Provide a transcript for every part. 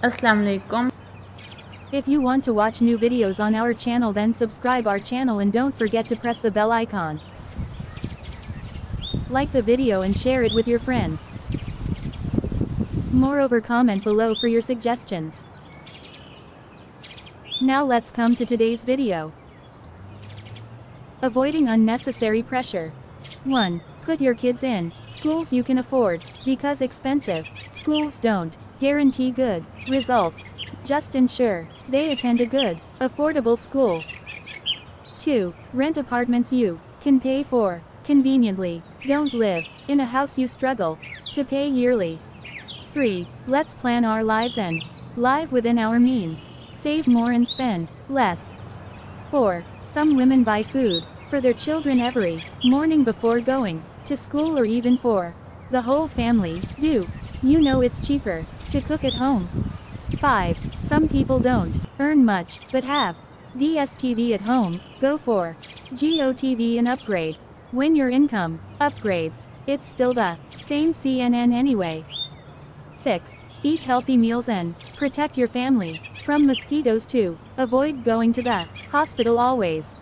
Assalamu alaikum. If you want to watch new videos on our channel, then subscribe our channel and don't forget to press the bell icon. Like the video and share it with your friends. Moreover, comment below for your suggestions. Now let's come to today's video. Avoiding unnecessary pressure. 1. Put your kids in schools you can afford, because expensive schools don't guarantee good results. Just ensure they attend a good, affordable school. 2. Rent apartments you can pay for conveniently. Don't live in a house you struggle to pay yearly. 3. Let's plan our lives and live within our means. Save more and spend less. 4. Some women buy food for their children every morning before going to school, or even for the whole family. Do you know it's cheaper to cook at home? 5. Some people don't earn much but have DSTV at home. Go for GOTV and upgrade. When your income upgrades, it's still the same CNN anyway. 6. Eat healthy meals and protect your family from mosquitoes too. Avoid going to the hospital always.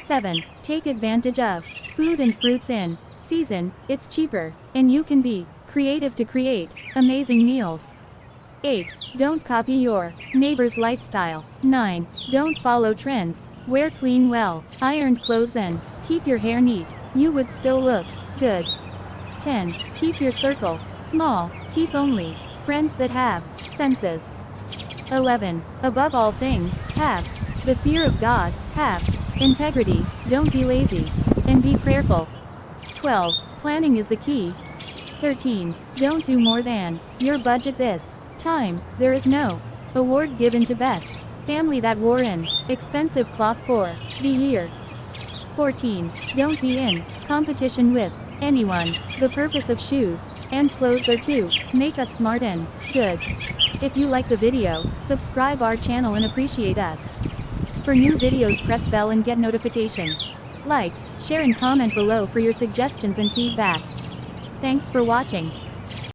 7. Take advantage of food and fruits in season. It's cheaper, and you can be creative to create amazing meals. 8. Don't copy your neighbor's lifestyle. 9. Don't follow trends. Wear clean, well ironed clothes and keep your hair neat. You would still look good. 10. Keep your circle small. Keep only friends that have senses. 11. Above all things, have the fear of God. Have integrity. Don't be lazy. And be prayerful. 12. Planning is the key. 13. Don't do more than your budget this time. There is no award given to best family that wore an expensive cloth for the year. 14. Don't be in competition with anyone. The purpose of shoes and clothes are to make us smart and good. If you like the video, subscribe our channel and appreciate us. For new videos, press bell and get notifications. Like, share and comment below for your suggestions and feedback. Thanks for watching.